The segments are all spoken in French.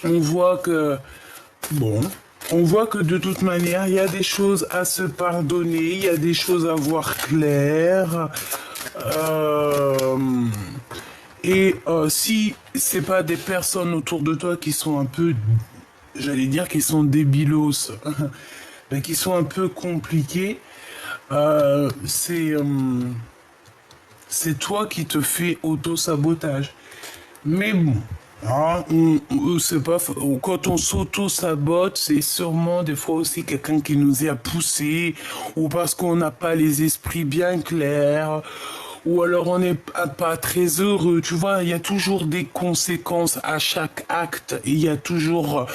On voit que, bon, on voit que de toute manière, il y a des choses à se pardonner, il y a des choses à voir claires. Euh, si c'est pas des personnes autour de toi qui sont un peu, j'allais dire, qui sont débilos, mais qui sont un peu compliquées, euh, c'est euh, c'est toi qui te fais auto-sabotage. Mais bon, hein, c'est pas, quand on s'auto-sabote, c'est sûrement des fois aussi quelqu'un qui nous y a poussé, ou parce qu'on n'a pas les esprits bien clairs, ou alors on n'est pas très heureux. Tu vois, il y a toujours des conséquences à chaque acte, il y a toujours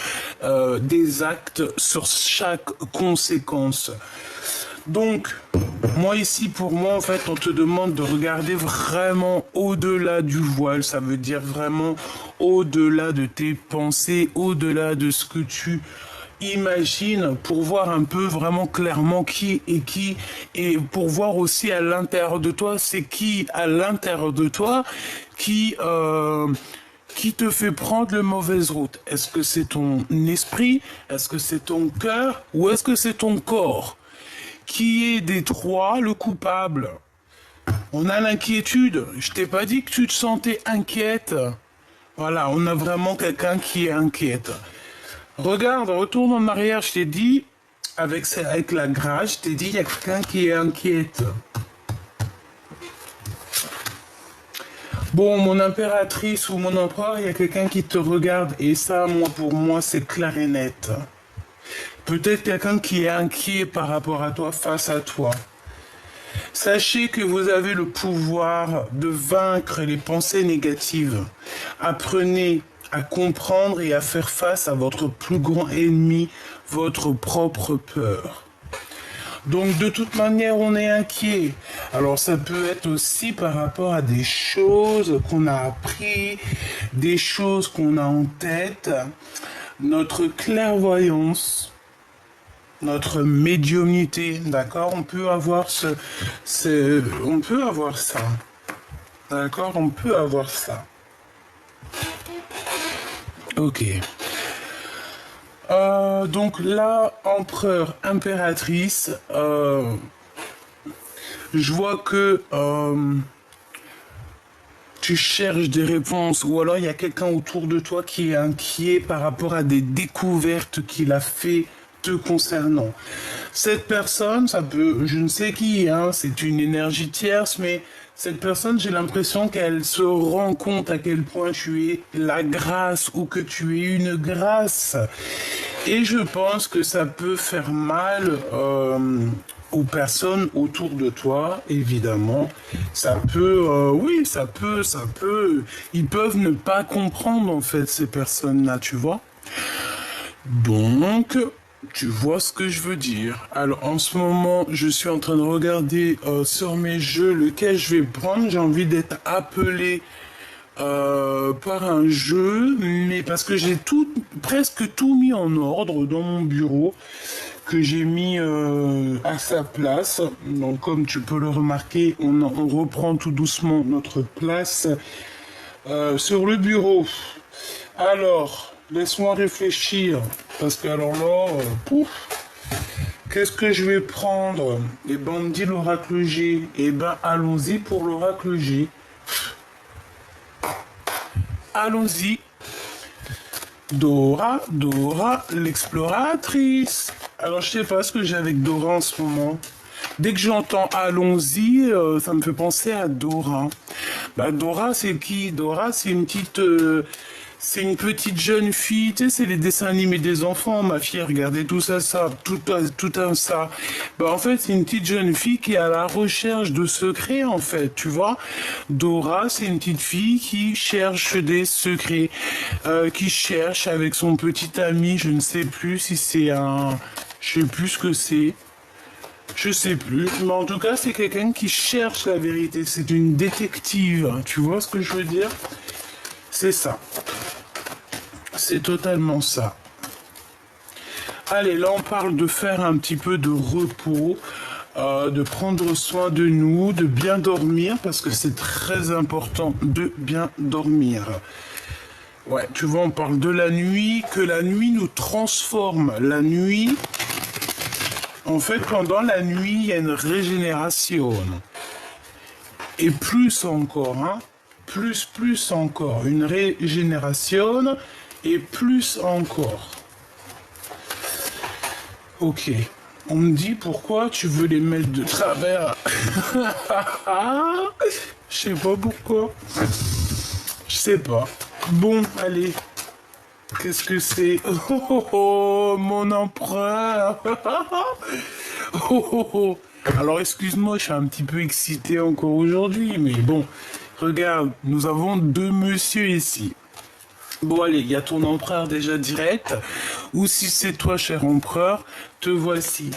des actes sur chaque conséquence. Donc, moi ici, pour moi, en fait, on te demande de regarder vraiment au-delà du voile. Ça veut dire vraiment au-delà de tes pensées, au-delà de ce que tu imagines, pour voir un peu vraiment clairement qui, et pour voir aussi à l'intérieur de toi, c'est qui à l'intérieur de toi qui te fait prendre la mauvaise route. Est-ce que c'est ton esprit? Est-ce que c'est ton cœur? Ou est-ce que c'est ton corps? Qui est des trois le coupable? On a l'inquiétude. Je t'ai pas dit que tu te sentais inquiète. Voilà, on a vraiment quelqu'un qui est inquiète. Regarde, retourne en arrière, je t'ai dit, avec la grâce, je t'ai dit, il y a quelqu'un qui est inquiète. Bon, mon impératrice ou mon empereur, il y a quelqu'un qui te regarde. Et ça, moi, pour moi, c'est clair et net. Peut-être quelqu'un qui est inquiet par rapport à toi, face à toi. Sachez que vous avez le pouvoir de vaincre les pensées négatives. Apprenez à comprendre et à faire face à votre plus grand ennemi, votre propre peur. Donc de toute manière, on est inquiet. Alors ça peut être aussi par rapport à des choses qu'on a appris, des choses qu'on a en tête, notre clairvoyance, notre médiumnité, d'accord? On peut avoir on peut avoir ça, d'accord? On peut avoir ça. Ok. Donc là, empereur, impératrice, je vois que tu cherches des réponses, ou alors il y a quelqu'un autour de toi qui est inquiet par rapport à des découvertes qu'il a fait te concernant. Cette personne, ça peut, je ne sais qui, hein, c'est une énergie tierce, mais cette personne, j'ai l'impression qu'elle se rend compte à quel point tu es la grâce ou que tu es une grâce. Et je pense que ça peut faire mal aux personnes autour de toi, évidemment. Ça peut, oui, ça peut. Ils peuvent ne pas comprendre en fait ces personnes-là, tu vois. Donc, tu vois ce que je veux dire. Alors, en ce moment, je suis en train de regarder sur mes jeux lequel je vais prendre. J'ai envie d'être appelé par un jeu, mais parce que j'ai presque tout mis en ordre dans mon bureau, que j'ai mis à sa place. Donc, comme tu peux le remarquer, on reprend tout doucement notre place sur le bureau. Alors, laisse-moi réfléchir, parce que alors là, pouf, qu'est-ce que je vais prendre? Eh ben, on me dit l'oracle G. Eh ben, allons-y pour l'oracle G. Allons-y. Dora, Dora, l'exploratrice. Alors, je sais pas ce que j'ai avec Dora en ce moment. Dès que j'entends allons-y, ça me fait penser à Dora. Bah, Dora, c'est qui? Dora, c'est une petite jeune fille, tu sais, c'est les dessins animés des enfants, ma fille, regardez tout ça, tout un ça. Bah, en fait, c'est une petite jeune fille qui est à la recherche de secrets, en fait, tu vois. Dora, c'est une petite fille qui cherche des secrets, qui cherche avec son petit ami, je ne sais plus si c'est je sais plus ce que c'est. Je sais plus, mais en tout cas, c'est quelqu'un qui cherche la vérité. C'est une détective. Tu vois ce que je veux dire? C'est ça. C'est totalement ça. Allez, là, on parle de faire un petit peu de repos, de prendre soin de nous, de bien dormir, parce que c'est très important de bien dormir. Ouais, tu vois, on parle de la nuit, que la nuit nous transforme. La nuit, en fait, pendant la nuit, il y a une régénération. Et plus encore, hein. Plus encore. Une régénération et plus encore. Ok. On me dit pourquoi tu veux les mettre de travers. Je sais pas pourquoi. Je sais pas. Bon, allez. Qu'est-ce que c'est? Oh, mon empereur. Oh. Alors, excuse-moi, je suis un petit peu excité encore aujourd'hui, mais bon, regarde, nous avons deux messieurs ici. Bon, allez, il y a ton empereur déjà direct, ou si c'est toi, cher empereur, te voici.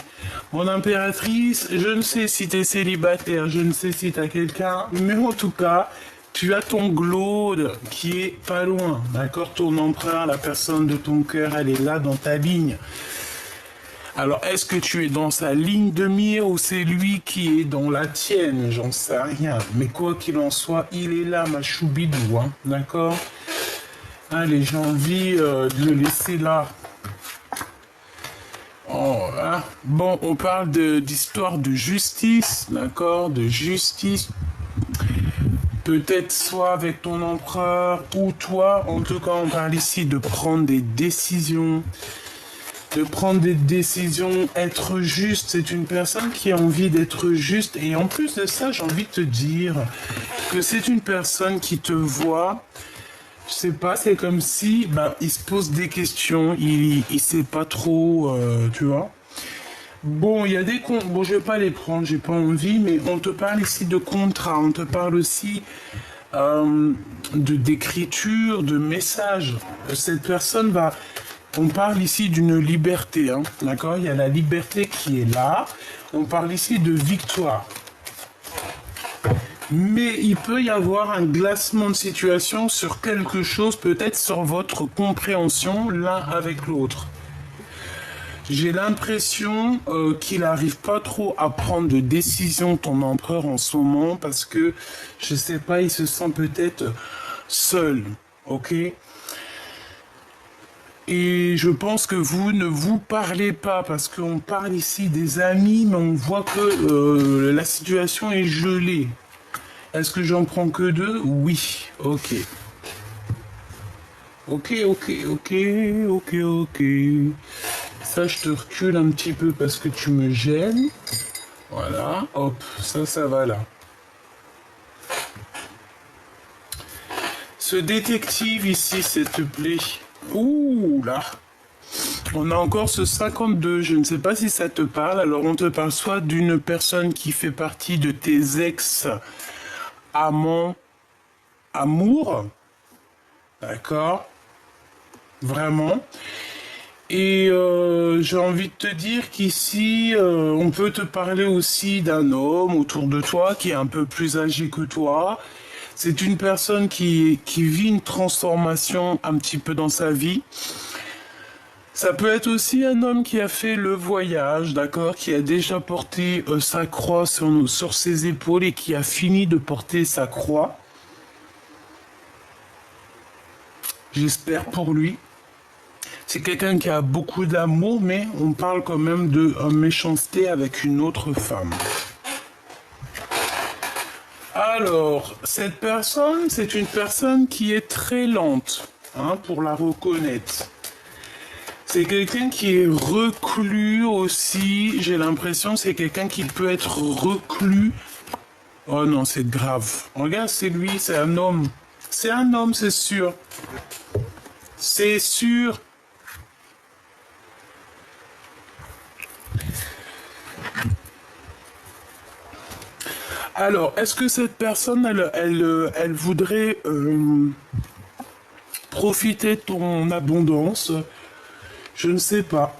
Mon impératrice, je ne sais si t'es célibataire, je ne sais si t'as quelqu'un, mais en tout cas, tu as ton Glaude qui est pas loin, d'accord? Ton empereur, la personne de ton cœur, elle est là dans ta ligne. Alors, est-ce que tu es dans sa ligne de mire ou c'est lui qui est dans la tienne? J'en sais rien. Mais quoi qu'il en soit, il est là, ma choubidou, hein, d'accord? Allez, j'ai envie de le laisser là. Oh, hein. Bon, on parle d'histoire de justice, d'accord? De justice. Peut-être soit avec ton empereur ou toi. En tout cas, on parle ici de prendre des décisions. De prendre des décisions, être juste. C'est une personne qui a envie d'être juste. Et en plus de ça, j'ai envie de te dire que c'est une personne qui te voit. Je sais pas, c'est comme si il se pose des questions, il sait pas trop, tu vois. Bon, il y a des comptes, bon, je vais pas les prendre, j'ai pas envie, mais on te parle ici de contrat, on te parle aussi d'écriture, de message. Cette personne va, on parle ici d'une liberté, hein, d'accord? Il y a la liberté qui est là. On parle ici de victoire. Mais il peut y avoir un glacement de situation sur quelque chose, peut-être sur votre compréhension l'un avec l'autre. J'ai l'impression qu'il n'arrive pas trop à prendre de décision, ton empereur, en ce moment, parce que, je sais pas, il se sent peut-être seul, ok? Et je pense que vous ne vous parlez pas, parce qu'on parle ici des amis, mais on voit que la situation est gelée. Est-ce que j'en prends que deux? Oui. Ok. Ok. Ça, je te recule un petit peu parce que tu me gênes. Voilà. Hop, ça va là. Ce détective ici, s'il te plaît. Ouh là. On a encore ce 52. Je ne sais pas si ça te parle. Alors, on te parle soit d'une personne qui fait partie de tes ex amant, amour, d'accord, vraiment. Et j'ai envie de te dire qu'ici, on peut te parler aussi d'un homme autour de toi qui est un peu plus âgé que toi. C'est une personne qui vit une transformation un petit peu dans sa vie. Ça peut être aussi un homme qui a fait le voyage, d'accord, qui a déjà porté sa croix sur ses épaules et qui a fini de porter sa croix. J'espère pour lui. C'est quelqu'un qui a beaucoup d'amour, mais on parle quand même de méchanceté avec une autre femme. Alors, cette personne, c'est une personne qui est très lente, hein, pour la reconnaître. C'est quelqu'un qui est reclus aussi. J'ai l'impression c'est quelqu'un qui peut être reclus. Oh non, c'est grave. Regarde, c'est lui, c'est un homme. C'est un homme, c'est sûr. C'est sûr. Alors, est-ce que cette personne, elle voudrait profiter de ton abondance? Je ne sais pas.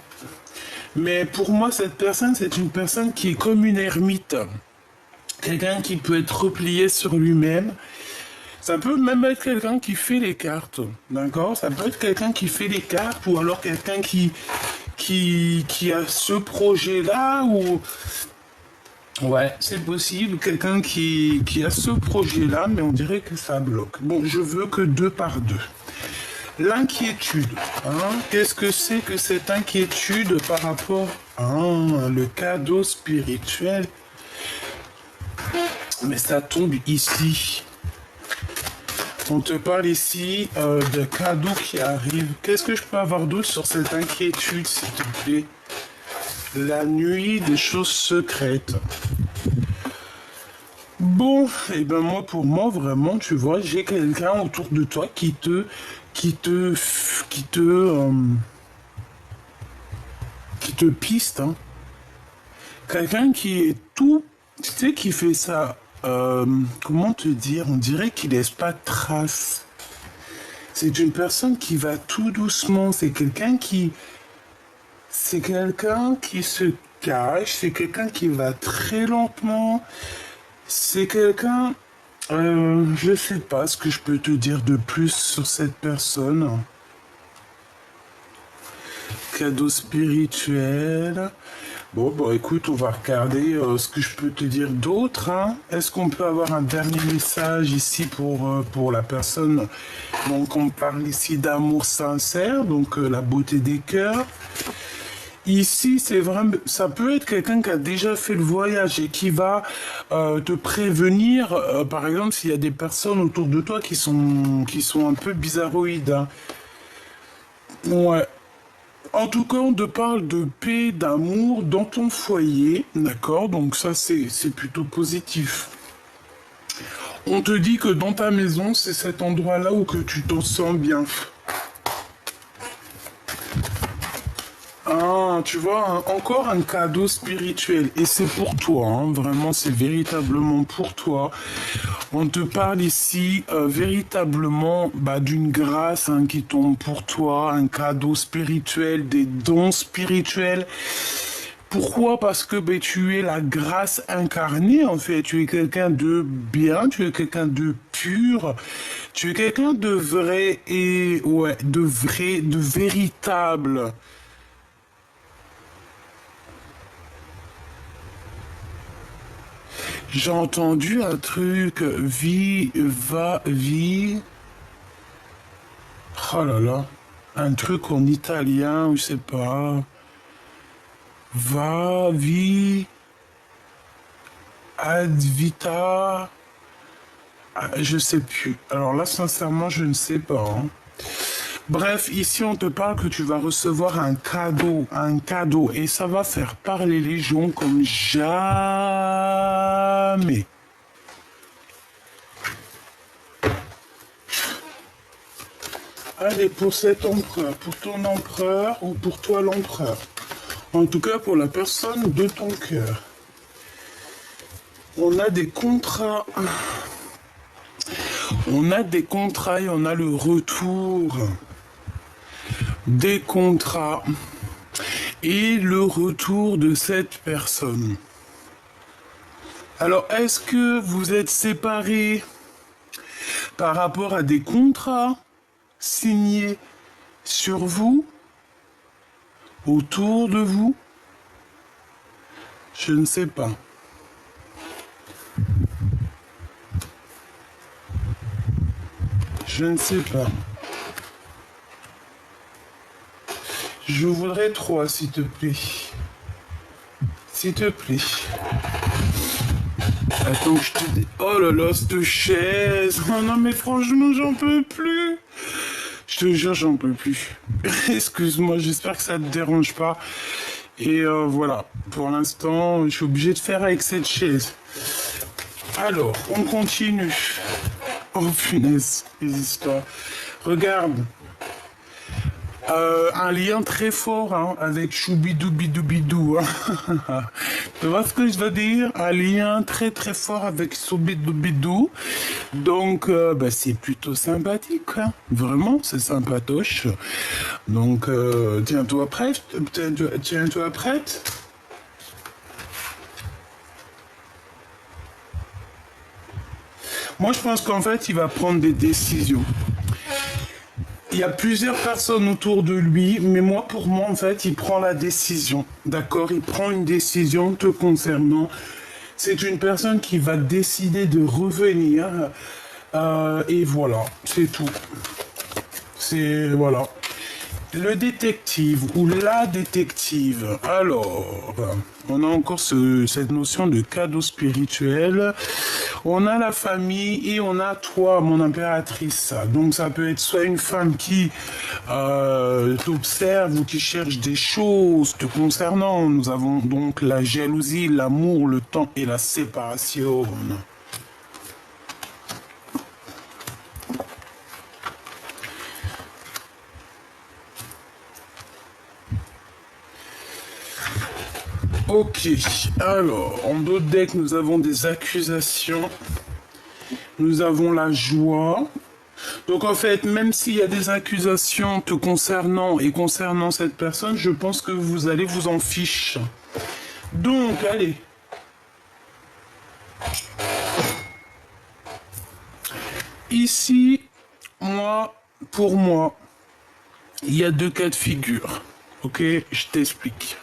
Mais pour moi, cette personne, c'est une personne qui est comme une ermite. Quelqu'un qui peut être replié sur lui-même. Ça peut même être quelqu'un qui fait les cartes. D'accord? Ça peut être quelqu'un qui fait les cartes ou alors quelqu'un qui a ce projet-là ou... Ouais, c'est possible. Quelqu'un qui a ce projet-là, mais on dirait que ça bloque. Bon, je veux que 2 par 2. L'inquiétude. Qu'est-ce que c'est que cette inquiétude par rapport à le cadeau spirituel? Mais ça tombe ici. On te parle ici de cadeaux qui arrivent. Qu'est-ce que je peux avoir d'autre sur cette inquiétude, s'il te plaît? La nuit des choses secrètes. Bon, et ben moi, pour moi, vraiment, tu vois, j'ai quelqu'un autour de toi qui te piste, hein. Quelqu'un qui est tout, tu sais, qui fait ça, comment te dire, on dirait qu'il laisse pas de traces. C'est une personne qui va tout doucement, c'est quelqu'un qui se cache, c'est quelqu'un qui va très lentement, c'est quelqu'un, je sais pas ce que je peux te dire de plus sur cette personne. Cadeau spirituel. Bon, bah écoute, on va regarder ce que je peux te dire d'autre. Hein. Est-ce qu'on peut avoir un dernier message ici pour la personne? Donc, on parle ici d'amour sincère, donc la beauté des cœurs. Ici, c'est vraiment, ça peut être quelqu'un qui a déjà fait le voyage et qui va te prévenir, par exemple, s'il y a des personnes autour de toi qui sont un peu bizarroïdes. Hein. Ouais. En tout cas, on te parle de paix, d'amour dans ton foyer, d'accord? Donc ça, c'est plutôt positif. On te dit que dans ta maison, c'est cet endroit-là où que tu t'en sens bien. Ah, tu vois, encore un cadeau spirituel. Et c'est pour toi, hein, vraiment, c'est véritablement pour toi. On te parle ici véritablement d'une grâce qui tombe pour toi, un cadeau spirituel, des dons spirituels. Pourquoi? Parce que tu es la grâce incarnée, en fait. Tu es quelqu'un de bien, tu es quelqu'un de pur, tu es quelqu'un de vrai et, ouais, de vrai, de véritable. J'ai entendu un truc, vie, va, vie. Oh là là, un truc en italien, je sais pas. Va, vie, ad vita. Ah, je sais plus. Alors là, sincèrement, je ne sais pas. Hein. Bref, ici, on te parle que tu vas recevoir un cadeau, et ça va faire parler les gens comme jamais. Allez, pour cet empereur, pour ton empereur ou pour toi l'empereur. En tout cas, pour la personne de ton cœur. On a des contrats. On a des contrats et on a le retour des contrats et le retour de cette personne. Alors, est-ce que vous êtes séparés par rapport à des contrats signés sur vous, autour de vous? Je ne sais pas. Je ne sais pas. Je voudrais 3, s'il te plaît. S'il te plaît. Attends que je te dis... Oh là là, cette chaise. Oh non, mais franchement, j'en peux plus. Je te jure, j'en peux plus. Excuse-moi, j'espère que ça te dérange pas. Et voilà, pour l'instant, je suis obligé de faire avec cette chaise. Alors, on continue. Oh punaise, les histoires. Regarde. Un lien très fort avec Choubidoubidou. Hein. Tu vois ce que je veux dire? Un lien très très fort avec Choubidoubidou. Donc, c'est plutôt sympathique. Hein. Vraiment, c'est sympatoche. Donc, tiens-toi prête. Tiens-toi prête. Moi, je pense qu'en fait, il va prendre des décisions. Il y a plusieurs personnes autour de lui, mais pour moi, en fait, il prend la décision. D'accord? Il prend une décision te concernant. C'est une personne qui va décider de revenir. Et voilà, c'est tout. C'est, voilà. Le détective ou la détective. Alors, on a encore cette notion de cadeau spirituel. On a la famille et on a toi, mon impératrice. Donc ça peut être soit une femme qui t'observe ou qui cherche des choses te concernant. Nous avons donc la jalousie, l'amour, le temps et la séparation. Ok, alors, en d'autres decks, nous avons des accusations, nous avons la joie. Donc en fait, même s'il y a des accusations te concernant et concernant cette personne, je pense que vous allez vous en fiche. Donc, allez. Ici, pour moi, il y a deux cas de figure. Ok, je t'explique.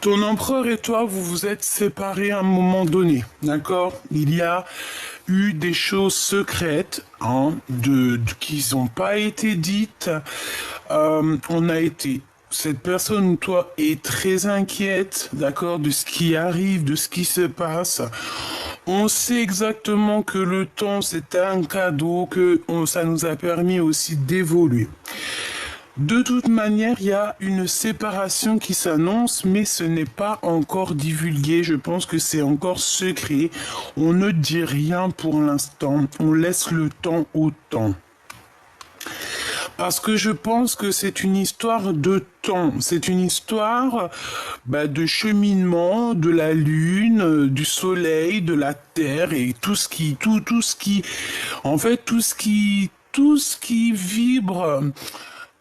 Ton empereur et toi, vous vous êtes séparés à un moment donné, d'accord? Il y a eu des choses secrètes qui n'ont pas été dites. Cette personne ou toi est très inquiète, d'accord, de ce qui arrive, de ce qui se passe. On sait exactement que le temps, c'est un cadeau, ça nous a permis aussi d'évoluer. De toute manière, il y a une séparation qui s'annonce, mais ce n'est pas encore divulgué. Je pense que c'est encore secret. On ne dit rien pour l'instant. On laisse le temps au temps. Parce que je pense que c'est une histoire de temps. C'est une histoire de cheminement, de la lune, du soleil, de la terre et tout ce qui vibre.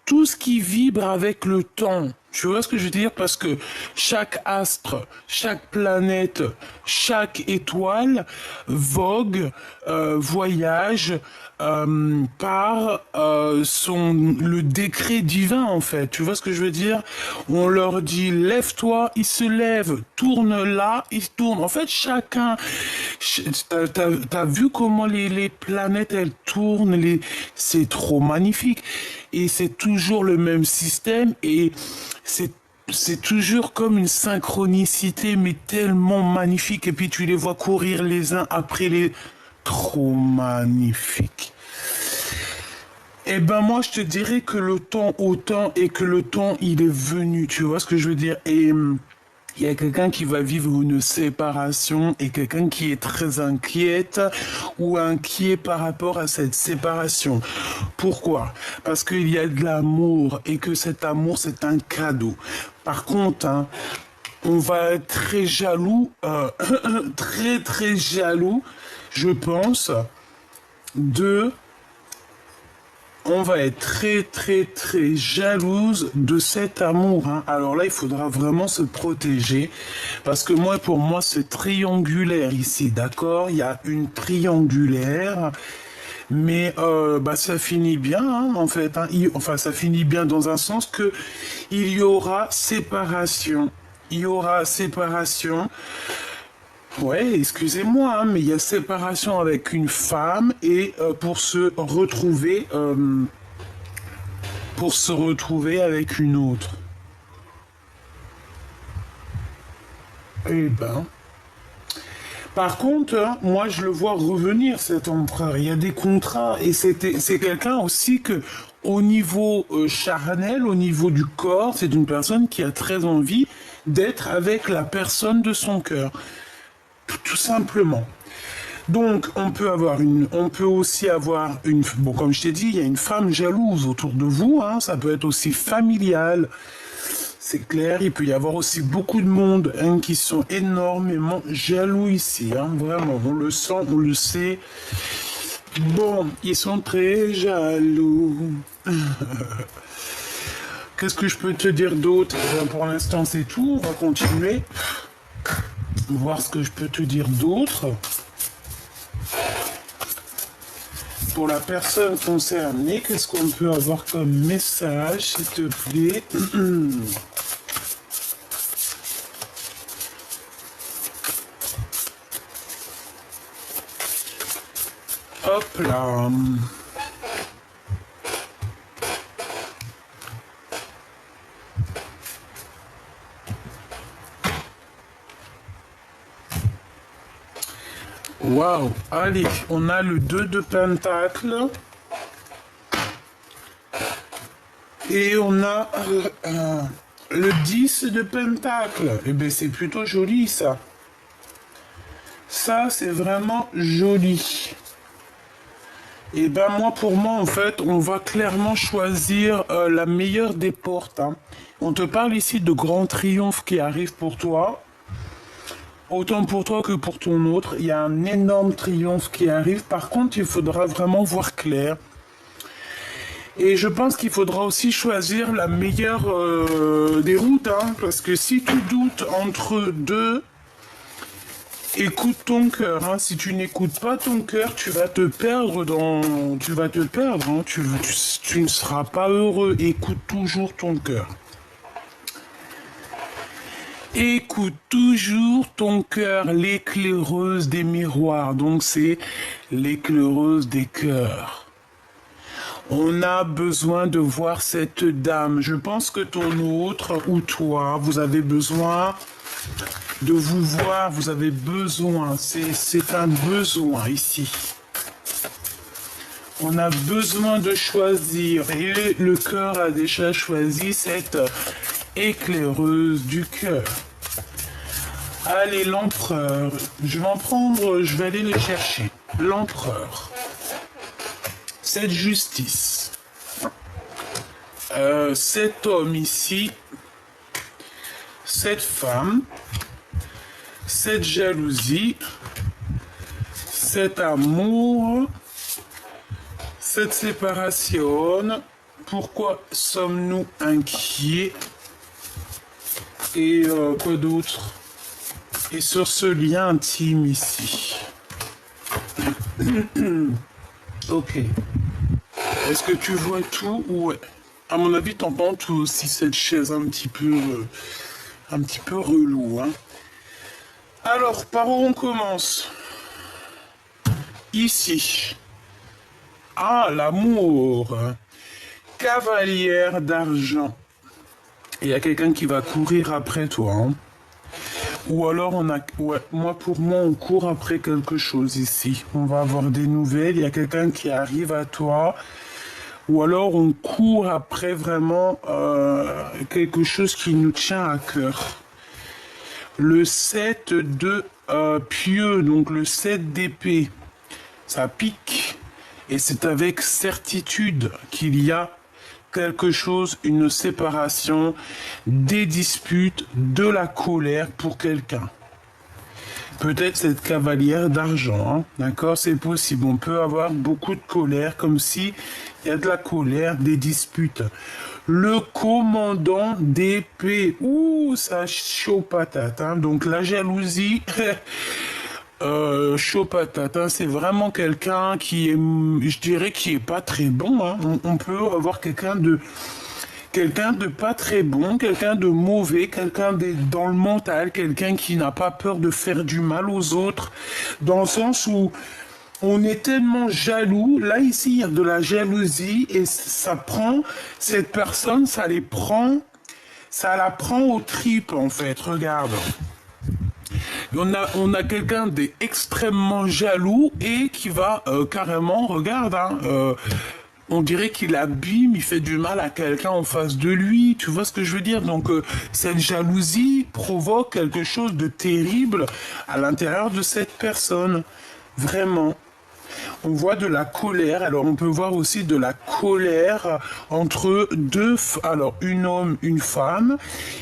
Tout ce qui vibre avec le temps. Tu vois ce que je veux dire? Parce que chaque astre, chaque planète, chaque étoile vogue, voyage par le décret divin en fait. Tu vois ce que je veux dire? On leur dit lève-toi, ils se lèvent, tourne là, ils tournent. En fait, chacun, t'as vu comment les planètes elles tournent, c'est trop magnifique. Et c'est toujours le même système et c'est toujours comme une synchronicité, mais tellement magnifique. Et puis tu les vois courir les uns après les... Trop magnifique. Eh ben moi, je te dirais que le temps autant et que le temps, il est venu. Tu vois ce que je veux dire? Et... il y a quelqu'un qui va vivre une séparation et quelqu'un qui est très inquiète ou inquiet par rapport à cette séparation. Pourquoi? Parce qu'il y a de l'amour et que cet amour, c'est un cadeau. Par contre, on va être très jaloux, très très jaloux, je pense, on va être très très très jalouse de cet amour. Alors là, il faudra vraiment se protéger parce que pour moi, c'est triangulaire ici, d'accord? Il y a une triangulaire, mais ça finit bien en fait. Ça finit bien dans un sens que il y aura séparation. Il y aura séparation. Ouais, excusez-moi, mais il y a séparation avec une femme et pour se retrouver avec une autre. Eh ben. Par contre, moi je le vois revenir cet empereur. Il y a des contrats et c'est quelqu'un aussi que au niveau charnel, au niveau du corps, c'est une personne qui a très envie d'être avec la personne de son cœur. Tout simplement. Donc, on peut aussi avoir comme je t'ai dit, il y a une femme jalouse autour de vous, ça peut être aussi familial. C'est clair, il peut y avoir aussi beaucoup de monde qui sont énormément jaloux ici, vraiment, on le sent, on le sait. Bon, ils sont très jaloux. Qu'est-ce que je peux te dire d'autre? Pour l'instant, c'est tout, on va continuer. Voir ce que je peux te dire d'autre. Pour la personne concernée, qu'est-ce qu'on peut avoir comme message, s'il te plaît? Hop là. Waouh. Allez, on a le 2 de pentacle. Et on a le 10 de pentacle. Eh bien, c'est plutôt joli, ça. Ça, c'est vraiment joli. Et ben moi, pour moi, en fait, on va clairement choisir la meilleure des portes, hein. On te parle ici de grands triomphes qui arrivent pour toi. Autant pour toi que pour ton autre. Il y a un énorme triomphe qui arrive. Par contre, il faudra vraiment voir clair. Et je pense qu'il faudra aussi choisir la meilleure des routes, hein, parce que si tu doutes entre deux, écoute ton cœur. Hein. Si tu n'écoutes pas ton cœur, tu vas te perdre dans, tu vas te perdre. Hein. Tu ne seras pas heureux. Écoute toujours ton cœur. Écoute toujours ton cœur, l'éclaireuse des miroirs. Donc c'est l'éclaireuse des cœurs. On a besoin de voir cette dame. Je pense que ton autre ou toi, vous avez besoin de vous voir. Vous avez besoin. C'est un besoin ici. On a besoin de choisir. Et le cœur a déjà choisi cette éclaireuse du cœur. Allez, l'empereur. Je vais en prendre, je vais aller le chercher. L'empereur. Cette justice, cet homme ici, cette femme, cette jalousie, cet amour, cette séparation. Pourquoi sommes-nous inquiets? Et quoi d'autre? Et sur ce lien intime ici. Ok. Est-ce que tu vois tout? Ouais. À mon avis, t'entends tout aussi cette chaise un petit peu relou. Hein. Alors, par où on commence? Ici. Ah, l'amour. Cavalière d'argent. Il y a quelqu'un qui va courir après toi. Hein. Ou alors pour moi on court après quelque chose ici. On va avoir des nouvelles, il y a quelqu'un qui arrive à toi. Ou alors on court après vraiment quelque chose qui nous tient à cœur. Le 7 de pieux, donc le 7 d'épée, ça pique. Et c'est avec certitude qu'il y a quelque chose, une séparation, des disputes, de la colère pour quelqu'un. Peut-être cette cavalière d'argent, hein, d'accord, c'est possible. On peut avoir beaucoup de colère, comme si il y a de la colère, des disputes. Le commandant d'épée, ouh, ça chaud patate, hein. Donc la jalousie, chaud patate, hein. C'est vraiment quelqu'un qui est, je dirais, qui est pas très bon, hein. On peut avoir quelqu'un de pas très bon, quelqu'un de mauvais, dans le mental, quelqu'un qui n'a pas peur de faire du mal aux autres, dans le sens où on est tellement jaloux. Là, ici, il y a de la jalousie et ça prend cette personne, ça la prend aux tripes, en fait. Regarde. On a quelqu'un d'extrêmement jaloux et qui va carrément, regarde, hein, on dirait qu'il abîme, il fait du mal à quelqu'un en face de lui. Tu vois ce que je veux dire? Donc, cette jalousie provoque quelque chose de terrible à l'intérieur de cette personne. Vraiment. On voit de la colère. Alors, on peut voir aussi de la colère entre deux, alors, un homme, une femme,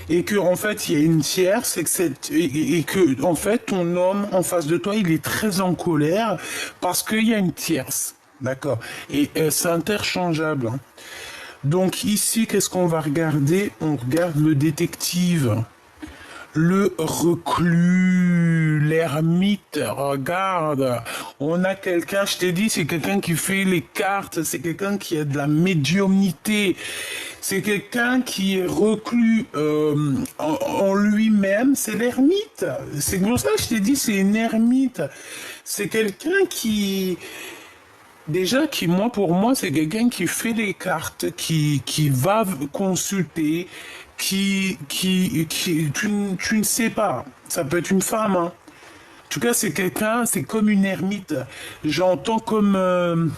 et que, en fait, il y a une tierce, et que, en fait, ton homme en face de toi, il est très en colère parce qu'il y a une tierce. D'accord. Et c'est interchangeable. Hein. Donc ici, qu'est-ce qu'on va regarder? On regarde le détective, le reclus, l'ermite. Regarde, on a quelqu'un, je t'ai dit, c'est quelqu'un qui fait les cartes, c'est quelqu'un qui a de la médiumnité. C'est quelqu'un qui est reclus en lui-même, c'est l'ermite. C'est pour ça que je t'ai dit, c'est une ermite. C'est quelqu'un qui... Déjà, pour moi, c'est quelqu'un qui fait les cartes, qui va consulter, tu ne sais pas. Ça peut être une femme, hein. tout cas, c'est quelqu'un, c'est comme une ermite. J'entends comme...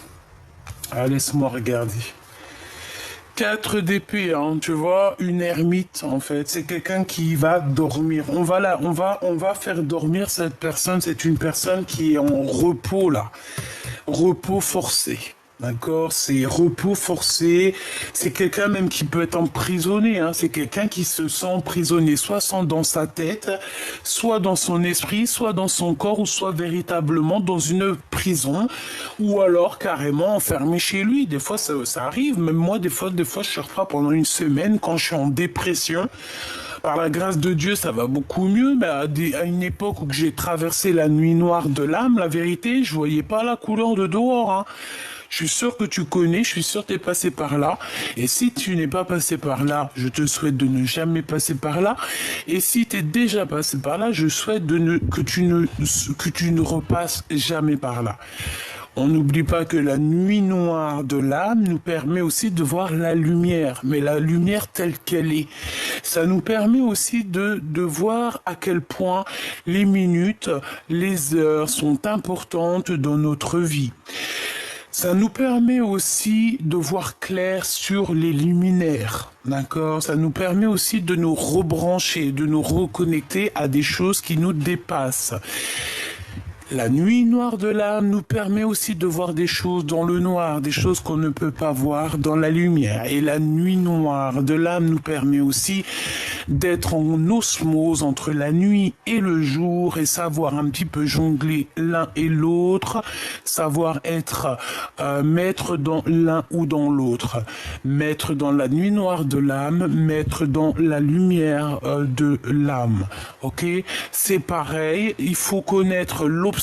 Ah, laisse-moi regarder. 4 d'épée, hein, tu vois, une ermite en fait, c'est quelqu'un qui va dormir. On va faire dormir cette personne. C'est une personne qui est en repos là, repos forcé. D'accord, c'est repos forcé. C'est quelqu'un même qui peut être emprisonné. Hein. C'est quelqu'un qui se sent emprisonné, soit dans sa tête, soit dans son esprit, soit dans son corps, ou soit véritablement dans une prison, ou alors carrément enfermé chez lui. Des fois, ça arrive. Même moi, des fois, je sors pas pendant une semaine quand je suis en dépression. Par la grâce de Dieu, ça va beaucoup mieux, mais à une époque où j'ai traversé la nuit noire de l'âme, la vérité, je voyais pas la couleur de dehors. Hein. Je suis sûr que tu connais, je suis sûr que tu es passé par là. Et si tu n'es pas passé par là, je te souhaite de ne jamais passer par là. Et si tu es déjà passé par là, je souhaite que tu ne repasses jamais par là. On n'oublie pas que la nuit noire de l'âme nous permet aussi de voir la lumière, mais la lumière telle qu'elle est. Ça nous permet aussi de voir à quel point les minutes, les heures sont importantes dans notre vie. Ça nous permet aussi de voir clair sur les luminaires, d'accord? Ça nous permet aussi de nous rebrancher, de nous reconnecter à des choses qui nous dépassent. La nuit noire de l'âme nous permet aussi de voir des choses dans le noir, des choses qu'on ne peut pas voir dans la lumière. Et la nuit noire de l'âme nous permet aussi d'être en osmose entre la nuit et le jour et savoir un petit peu jongler l'un et l'autre, savoir être maître dans l'un ou dans l'autre, maître dans la nuit noire de l'âme, maître dans la lumière de l'âme. Ok, c'est pareil, il faut connaître l'obscurité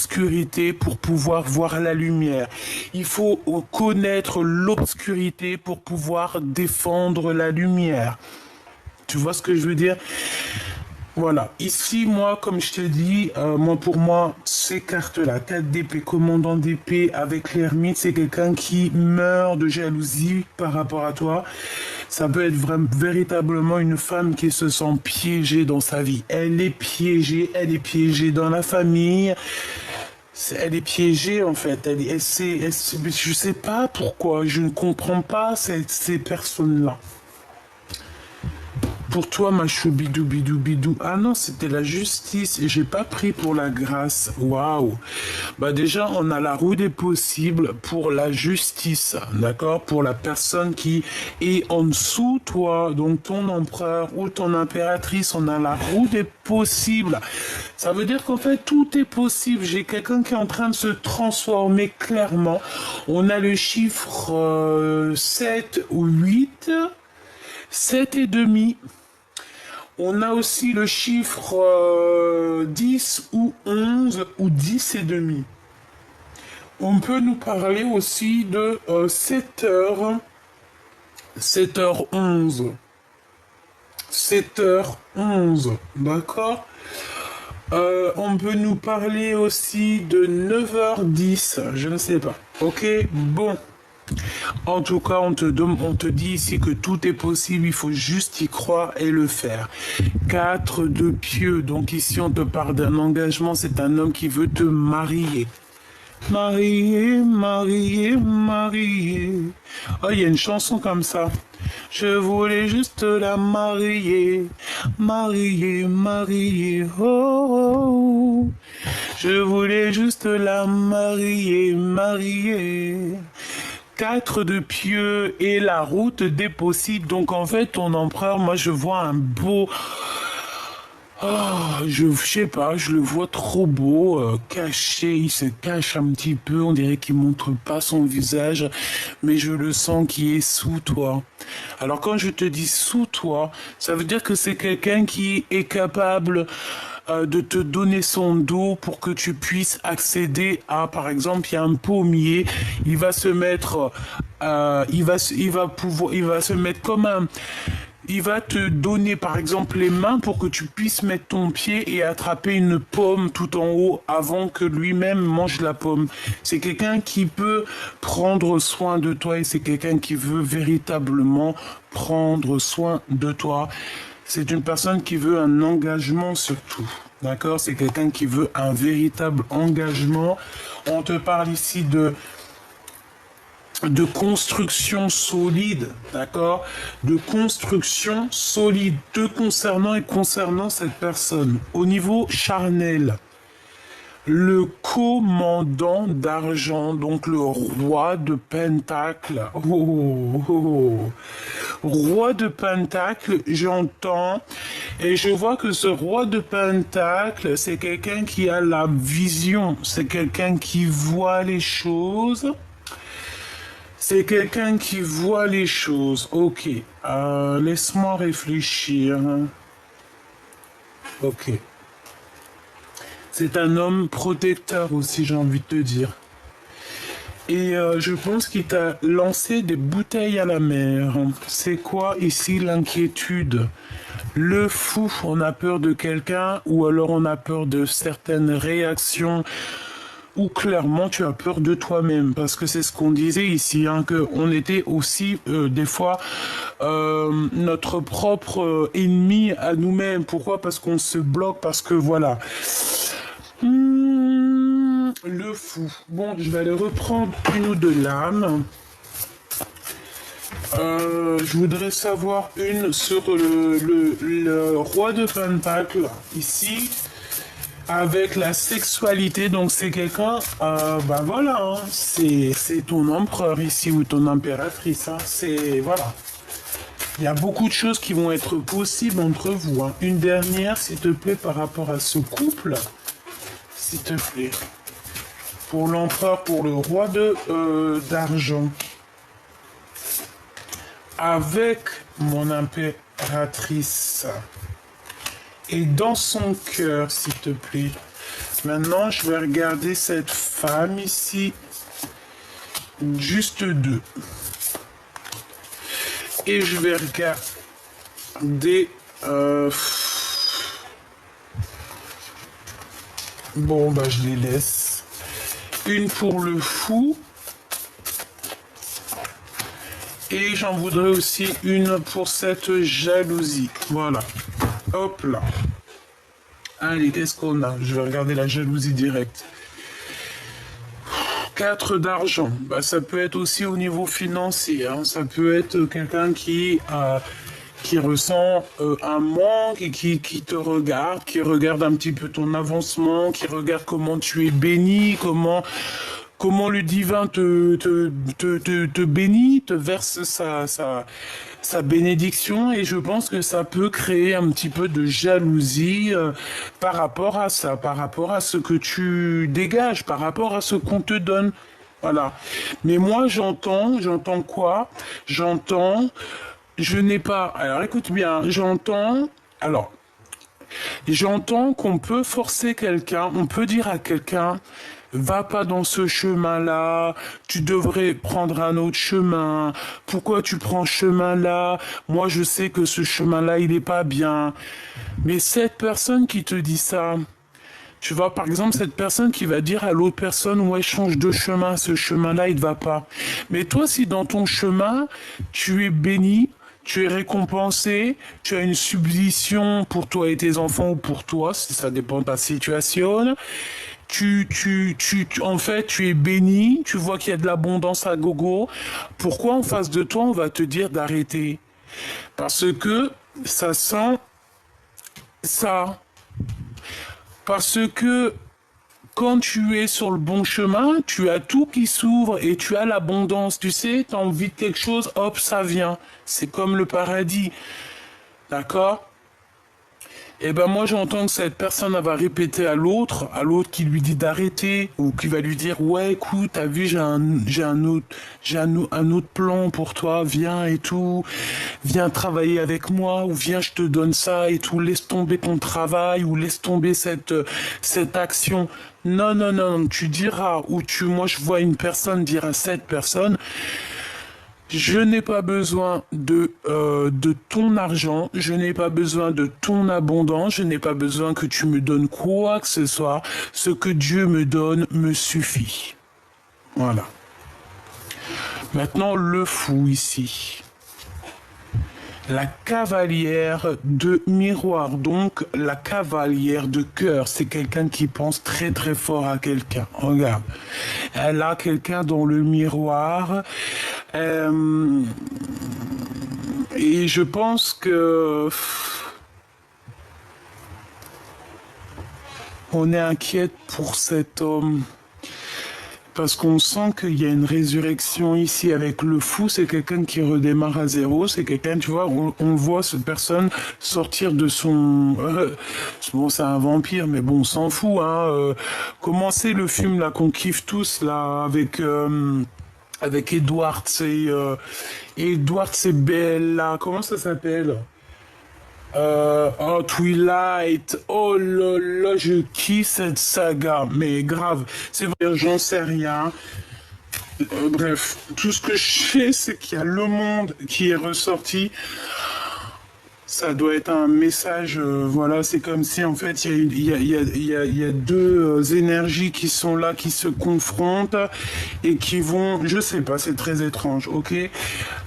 pour pouvoir voir la lumière. Il faut connaître l'obscurité pour pouvoir défendre la lumière. Tu vois ce que je veux dire? Voilà. Ici, moi, comme je te dis, pour moi, ces cartes-là, 4 d'épée, commandant d'épée avec l'ermite, c'est quelqu'un qui meurt de jalousie par rapport à toi. Ça peut être véritablement une femme qui se sent piégée dans sa vie. Elle est piégée dans la famille. Elle est piégée en fait. Je sais pas pourquoi. Je ne comprends pas ces personnes-là. Pour toi, ma choubidou bidou bidou. Ah non, c'était la justice et j'ai pas pris pour la grâce. Waouh. Bah déjà, on a la roue des possibles pour la justice, d'accord? Pour la personne qui est en dessous toi, donc ton empereur ou ton impératrice, on a la roue des possibles. Ça veut dire qu'en fait, tout est possible. J'ai quelqu'un qui est en train de se transformer clairement. On a le chiffre 7 ou 8, 7 et demi. On a aussi le chiffre 10 ou 11 ou 10 et demi. On peut nous parler aussi de 7h11. 7h11, d'accord? On peut nous parler aussi de 9h10, je ne sais pas. Ok, bon. En tout cas, on te dit ici que tout est possible, il faut juste y croire et le faire. 4 de pieux, donc ici on te parle d'un engagement, c'est un homme qui veut te marier. Marier, marier, marier. Oh, il y a une chanson comme ça. Je voulais juste la marier, marier, marier, oh, oh. Je voulais juste la marier, marier. 4 de pieux et la route des possibles. Donc en fait, ton empereur, moi je vois un beau... Oh, je sais pas, je le vois trop beau, caché, il se cache un petit peu, on dirait qu'il montre pas son visage, mais je le sens qui est sous toi. Alors quand je te dis sous toi, ça veut dire que c'est quelqu'un qui est capable de te donner son dos pour que tu puisses accéder à, par exemple, il y a un pommier, il va se mettre, il va se mettre comme un... Il va te donner par exemple les mains pour que tu puisses mettre ton pied et attraper une pomme tout en haut avant que lui-même mange la pomme. C'est quelqu'un qui peut prendre soin de toi et c'est quelqu'un qui veut véritablement prendre soin de toi. C'est une personne qui veut un engagement surtout. D'accord? C'est quelqu'un qui veut un véritable engagement. On te parle ici de construction solide, d'accord? De construction solide te concernant et concernant cette personne. Au niveau charnel, le commandant d'argent, donc le roi de pentacle. Oh, oh, oh. Roi de pentacle, j'entends. Et je vois que ce roi de pentacle, c'est quelqu'un qui a la vision. C'est quelqu'un qui voit les choses. C'est quelqu'un qui voit les choses. Ok. Laisse-moi réfléchir. Ok. C'est un homme protecteur aussi, j'ai envie de te dire. Et je pense qu'il t'a lancé des bouteilles à la mer. C'est quoi ici l'inquiétude? Le fou, on a peur de quelqu'un ou alors on a peur de certaines réactions ou clairement tu as peur de toi-même parce que c'est ce qu'on disait ici, hein, qu'on était aussi des fois notre propre ennemi à nous-mêmes. Pourquoi? Parce qu'on se bloque, parce que voilà. Le fou. Bon, je vais aller reprendre une ou deux lames. Je voudrais savoir une sur le roi de Pentacle, ici, avec la sexualité. Donc c'est quelqu'un, ben voilà, hein, c'est ton empereur ici, ou ton impératrice, hein, c'est, voilà. Il y a beaucoup de choses qui vont être possibles entre vous, hein. Une dernière, s'il te plaît, par rapport à ce couple, s'il te plaît. Pour l'empereur, pour le roi d'argent. Avec mon impératrice. Et dans son cœur, s'il te plaît. Maintenant, je vais regarder cette femme ici. Juste deux. Et je vais regarder... Bon, bah je les laisse. Une pour le fou. Et j'en voudrais aussi une pour cette jalousie. Voilà. Hop là. Allez, qu'est-ce qu'on a? Je vais regarder la jalousie directe. 4 d'argent. Bah, ça peut être aussi au niveau financier, hein. Ça peut être quelqu'un qui ressent un manque et qui te regarde, qui regarde un petit peu ton avancement, qui regarde comment tu es béni, comment le divin te bénit, te verse sa bénédiction, et je pense que ça peut créer un petit peu de jalousie par rapport à ça, par rapport à ce que tu dégages, par rapport à ce qu'on te donne. Voilà. Mais moi, j'entends quoi? Je n'ai pas... Alors, écoute bien, j'entends qu'on peut forcer quelqu'un, on peut dire à quelqu'un, va pas dans ce chemin-là, tu devrais prendre un autre chemin, pourquoi tu prends ce chemin-là? Moi, je sais que ce chemin-là, il est pas bien. Mais cette personne qui te dit ça, tu vois, par exemple, cette personne qui va dire à l'autre personne, ouais, change de chemin, ce chemin-là, il ne va pas. Mais toi, si dans ton chemin, tu es béni, tu es récompensé, tu as une subvention pour toi et tes enfants, ou pour toi, si ça dépend de ta situation. En fait, tu es béni, tu vois qu'il y a de l'abondance à gogo. Pourquoi en face de toi, on va te dire d'arrêter? Parce que ça sent ça. Parce que quand tu es sur le bon chemin, tu as tout qui s'ouvre et tu as l'abondance. Tu sais, tu as envie de quelque chose, hop, ça vient. C'est comme le paradis. D'accord? Et ben moi j'entends que cette personne va répéter à l'autre qui lui dit d'arrêter, ou qui va lui dire ouais écoute, t'as vu, j'ai un autre plan pour toi, viens et tout, viens travailler avec moi, ou viens je te donne ça et tout, laisse tomber ton travail, ou laisse tomber cette action. Non, non, non, tu diras, moi je vois une personne dire à cette personne, je n'ai pas besoin de ton argent, je n'ai pas besoin de ton abondance, je n'ai pas besoin que tu me donnes quoi que ce soit. Ce que Dieu me donne me suffit. Voilà. Maintenant, le fou ici. La cavalière de miroir, donc la cavalière de cœur, c'est quelqu'un qui pense très très fort à quelqu'un. Regarde, elle a quelqu'un dans le miroir. euh, et je pense que on est inquiète pour cet homme. Parce qu'on sent qu'il y a une résurrection ici avec le fou, c'est quelqu'un qui redémarre à zéro, c'est quelqu'un, tu vois, on voit cette personne sortir de son... bon, c'est un vampire, mais bon, on s'en fout, hein. Comment c'est le film, là, qu'on kiffe tous, là, avec Edward, c'est Bella, comment ça s'appelle? Oh, Twilight, oh là là, je kiffe cette saga, mais grave, c'est vrai, j'en sais rien. Bref, tout ce que je sais, c'est qu'il y a le monde qui est ressorti. Ça doit être un message, voilà, c'est comme si en fait il y a deux énergies qui sont là, qui se confrontent et qui vont, je sais pas, c'est très étrange, ok.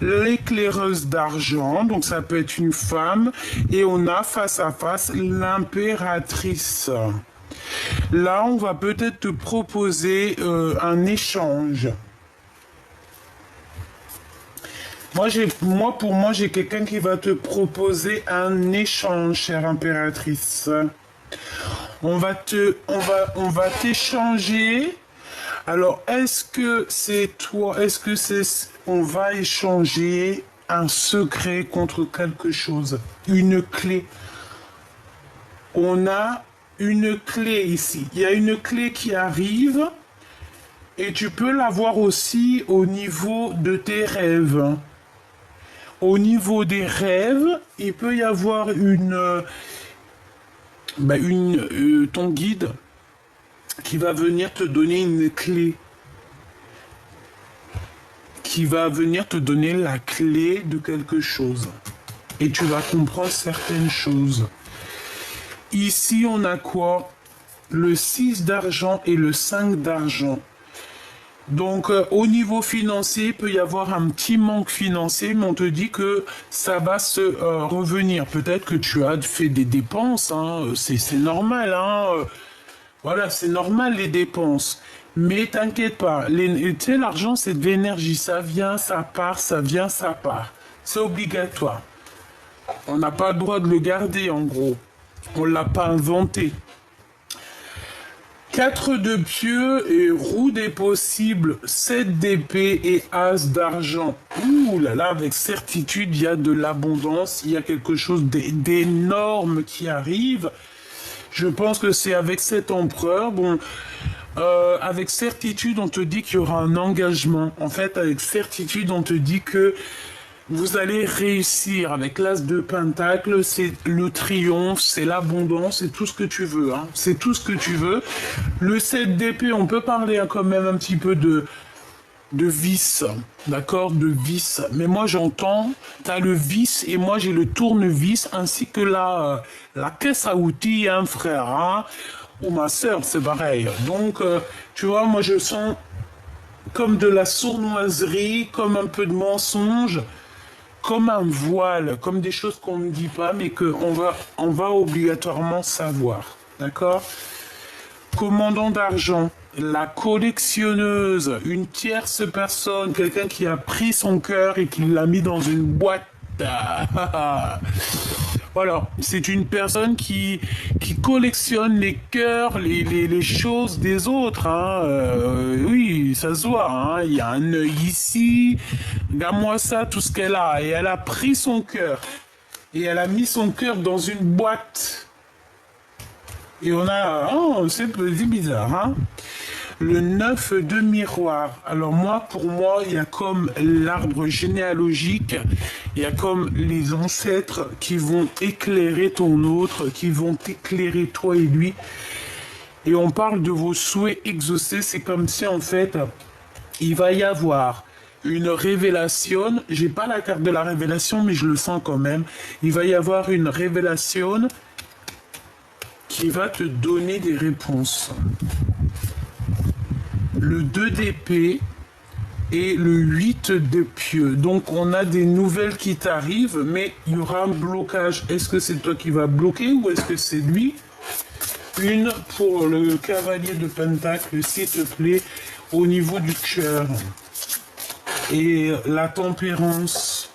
L'éclaireuse d'argent, donc ça peut être une femme, et on a face à face l'impératrice. Là, on va peut-être te proposer un échange. Pour moi, j'ai quelqu'un qui va te proposer un échange, chère impératrice. On va t'échanger. Alors, est-ce que c'est toi, on va échanger un secret contre quelque chose, une clé. On a une clé ici. Il y a une clé qui arrive et tu peux l'avoir aussi au niveau de tes rêves. Au niveau des rêves, il peut y avoir ton guide qui va venir te donner une clé. Qui va venir te donner la clé de quelque chose. Et tu vas comprendre certaines choses. Ici, on a quoi? Le 6 d'argent et le 5 d'argent. Donc, au niveau financier, il peut y avoir un petit manque financier, mais on te dit que ça va se revenir. Peut-être que tu as fait des dépenses, hein, c'est normal, hein, voilà, c'est normal les dépenses. Mais t'inquiète pas, tu sais, l'argent c'est de l'énergie, ça vient, ça part, ça vient, ça part. C'est obligatoire. On n'a pas le droit de le garder en gros. On l'a pas inventé. 4 de pieux et roue des possibles, 7 d'épée et as d'argent. Ouh là là, avec certitude, il y a de l'abondance, il y a quelque chose d'énorme qui arrive. Je pense que c'est avec cet empereur. Bon, avec certitude, on te dit qu'il y aura un engagement. En fait, avec certitude, on te dit que vous allez réussir. Avec l'as de pentacle, c'est le triomphe, c'est l'abondance, c'est tout ce que tu veux. Hein. C'est tout ce que tu veux. Le 7 d'épée, on peut parler quand même un petit peu de vis, d'accord, de vis. Mais moi j'entends, t'as le vis et moi j'ai le tournevis ainsi que la caisse à outils, hein, frère, hein, ou ma soeur, c'est pareil. Donc, tu vois, moi je sens comme de la sournoiserie, comme un peu de mensonge, comme un voile, comme des choses qu'on ne dit pas, mais on va obligatoirement savoir, d'accord? Commandant d'argent, la collectionneuse, une tierce personne, quelqu'un qui a pris son cœur et qui l'a mis dans une boîte. Voilà, c'est une personne qui collectionne les cœurs, les choses des autres. Hein. Oui, ça se voit. Hein. Il y a un œil ici. Regarde-moi ça, tout ce qu'elle a. Et elle a pris son cœur. Et elle a mis son cœur dans une boîte. Et on a... Oh, c'est bizarre, hein? Le 9 de miroir. Alors moi, pour moi, il y a comme l'arbre généalogique, il y a comme les ancêtres qui vont éclairer ton autre, qui vont éclairer toi et lui. Et on parle de vos souhaits exaucés. C'est comme si, en fait, il va y avoir une révélation. J'ai pas la carte de la révélation, mais je le sens quand même. Il va y avoir une révélation qui va te donner des réponses. Le 2 d'épée, et le 8 de pieux. Donc on a des nouvelles qui t'arrivent, mais il y aura un blocage. Est-ce que c'est toi qui vas bloquer ou est-ce que c'est lui? Une pour le cavalier de pentacle, s'il te plaît, au niveau du cœur. Et la tempérance.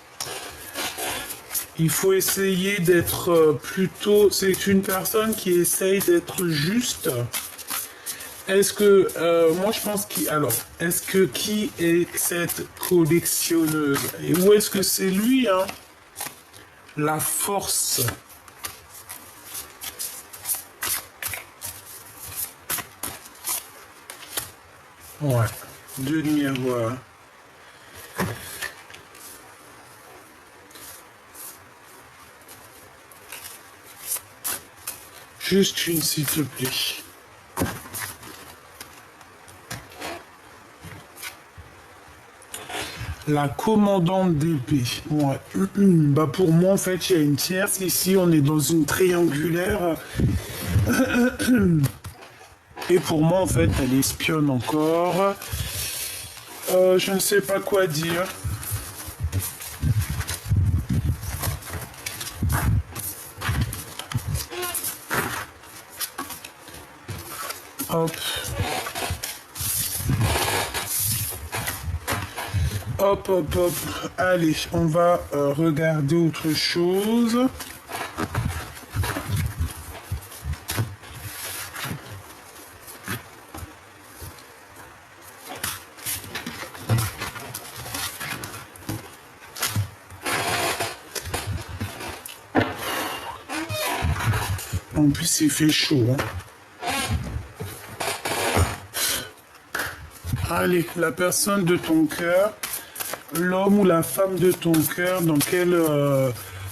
Il faut essayer d'être plutôt... C'est une personne qui essaye d'être juste. Est-ce que... moi, je pense qui... Alors, est-ce que qui est cette collectionneuse? Et où est-ce que c'est lui, hein? La force. Ouais. Deux miroirs. Juste une, s'il te plaît. La commandante d'épée. Ouais. Bah pour moi, en fait, il y a une tierce. Ici, on est dans une triangulaire. Et pour moi, en fait, elle espionne encore. Je ne sais pas quoi dire. Hop. Hop, hop, hop. Allez, on va regarder autre chose. En plus, il fait chaud. Hein. Allez, la personne de ton cœur, l'homme ou la femme de ton cœur, dans quel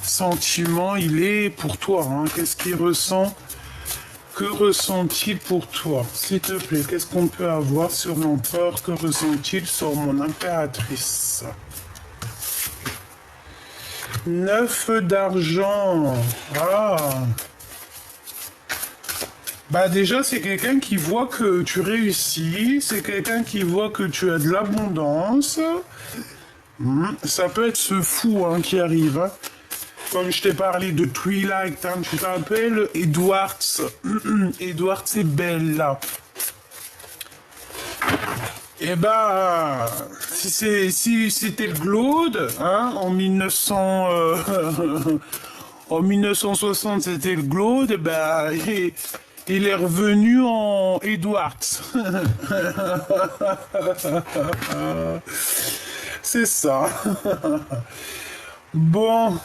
sentiment il est pour toi, hein? Qu'est-ce qu'il ressent? Que ressent-il pour toi? S'il te plaît, qu'est-ce qu'on peut avoir sur l'empereur? Que ressent-il sur mon impératrice? 9 d'argent. Ah. Bah déjà, c'est quelqu'un qui voit que tu réussis, c'est quelqu'un qui voit que tu as de l'abondance. Ça peut être ce fou hein, qui arrive. Hein. Comme je t'ai parlé de Twilight, hein, tu te rappelles Edwards. Edwards c'est Bella. Eh ben, si c'était le Glaude, hein, en 1900, en 1960 c'était le Glaude, eh ben, il est revenu en Edwards. C'est ça. Bon,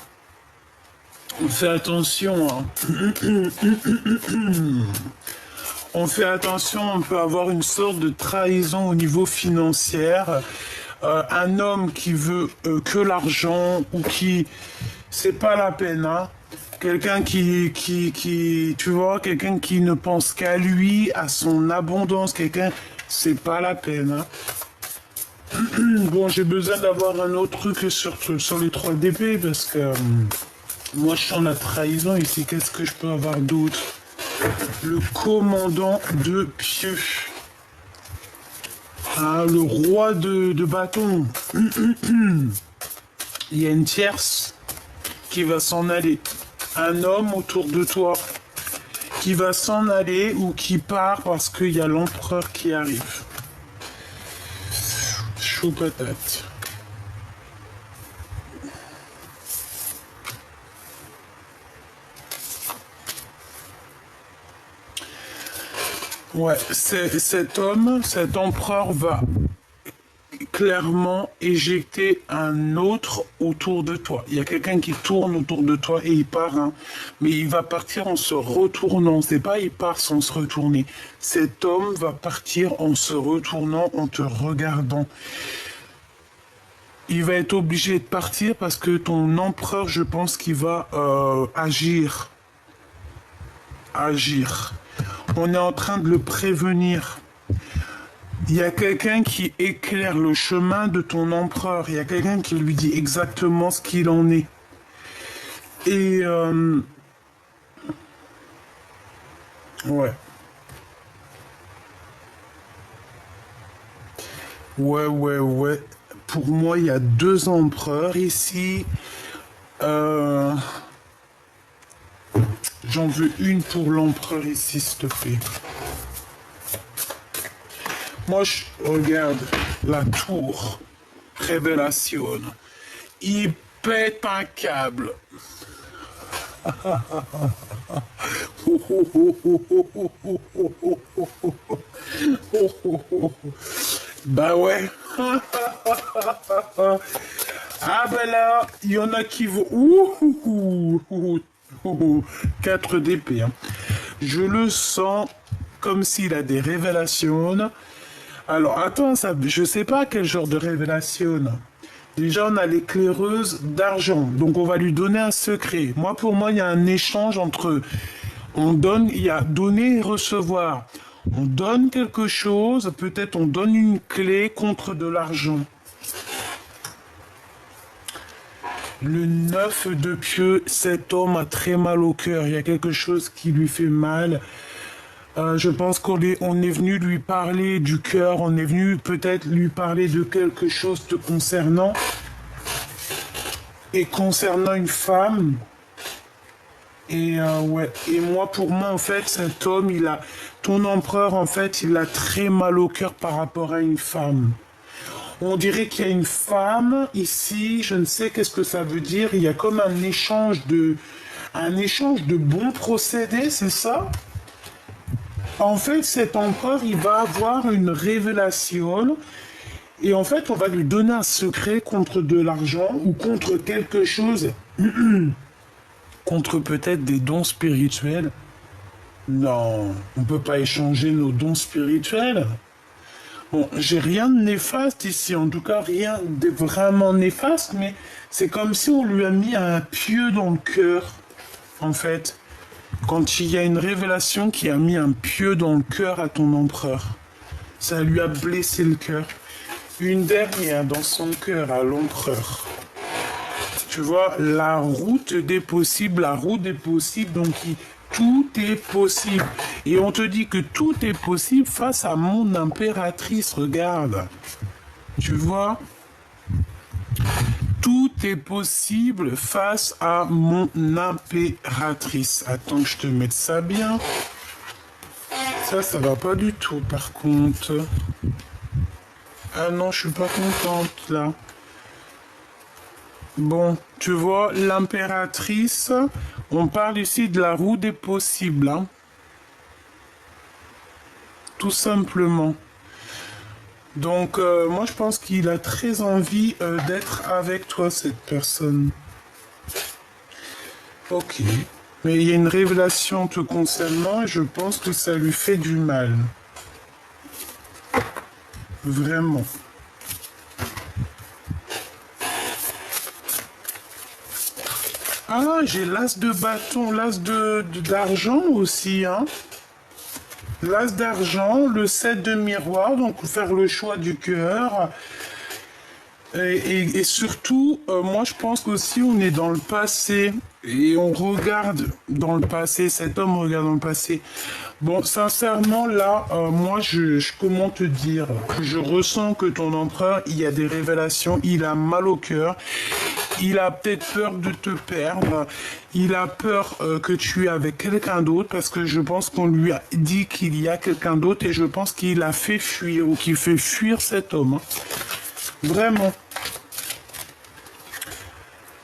on fait attention. Hein. On fait attention, on peut avoir une sorte de trahison au niveau financier. Un homme qui veut que l'argent ou qui... C'est pas la peine, hein. Quelqu'un tu vois, quelqu'un qui ne pense qu'à lui, à son abondance, quelqu'un, c'est pas la peine, hein. Bon, j'ai besoin d'avoir un autre truc sur les 3 DP parce que moi je sens la trahison ici. Qu'est-ce que je peux avoir d'autre? Le commandant de pieux. Ah, le roi de bâton. Il y a une tierce qui va s'en aller. Un homme autour de toi qui va s'en aller ou qui part parce qu'il y a l'empereur qui arrive. Chaud patate. Ouais, cet homme, cet empereur va clairement éjecter un autre autour de toi. Il y a quelqu'un qui tourne autour de toi et il part, hein. Mais il va partir en se retournant. C'est pas il part sans se retourner. Cet homme va partir en se retournant, en te regardant. Il va être obligé de partir parce que ton empereur, je pense qu'il va agir. Agir. On est en train de le prévenir. Il y a quelqu'un qui éclaire le chemin de ton empereur. Il y a quelqu'un qui lui dit exactement ce qu'il en est. Et ouais. Ouais, ouais, ouais. Pour moi, il y a deux empereurs ici. Euh, J'en veux une pour l'empereur ici, s'il te plaît. Moi, je regarde la tour Révélation. Il pète un câble. Bah ouais. Ah ben là, il y en a qui vont... 4 d'épée. Hein. Je le sens comme s'il a des révélations. Alors attends, ça, je sais pas quel genre de révélation. Déjà, on a l'éclaireuse d'argent. Donc on va lui donner un secret. Moi, pour moi, il y a un échange entre... On donne, il y a donner et recevoir. On donne quelque chose, peut-être on donne une clé contre de l'argent. Le 9 de pieux, cet homme a très mal au cœur. Il y a quelque chose qui lui fait mal. Je pense qu'on est venu lui parler du cœur. On est venu peut-être lui parler de quelque chose te concernant. Et concernant une femme. Et ouais. Et moi, pour moi, en fait, cet homme, ton empereur, en fait, il a très mal au cœur par rapport à une femme. On dirait qu'il y a une femme ici, je ne sais qu'est-ce que ça veut dire. Il y a comme un échange de bons procédés, c'est ça? En fait, cet empereur, il va avoir une révélation et en fait, on va lui donner un secret contre de l'argent ou contre quelque chose, contre peut-être des dons spirituels. Non, on ne peut pas échanger nos dons spirituels. Bon, j'ai rien de néfaste ici, en tout cas rien de vraiment néfaste, mais c'est comme si on lui a mis un pieu dans le cœur, en fait. Quand il y a une révélation qui a mis un pieu dans le cœur à ton empereur, ça lui a blessé le cœur. Une dernière dans son cœur à l'empereur. Tu vois, la route des possibles, donc tout est possible. Et on te dit que tout est possible face à mon impératrice, regarde. Tu vois, tout est possible face à mon impératrice. Attends que je te mette ça bien. Ça va pas du tout par contre. Ah non, je suis pas contente là. Bon, tu vois, l'impératrice, on parle ici de la roue des possibles, hein. Tout simplement. Donc, moi, je pense qu'il a très envie d'être avec toi, cette personne. Ok. Mais il y a une révélation te concernant et je pense que ça lui fait du mal. Vraiment. Ah, j'ai l'as de bâton, d'argent aussi, hein. L'as d'argent, le 7 de miroir, donc faire le choix du cœur. Et surtout, moi je pense qu'aussi on est dans le passé et on regarde dans le passé, cet homme regarde dans le passé. Bon, sincèrement, là, moi comment te dire, je ressens que ton empereur, il y a des révélations, il a mal au cœur. Il a peut-être peur de te perdre. Il a peur que tu es avec quelqu'un d'autre parce que je pense qu'on lui a dit qu'il y a quelqu'un d'autre et je pense qu'il a fait fuir ou qu'il fait fuir cet homme. Hein. Vraiment.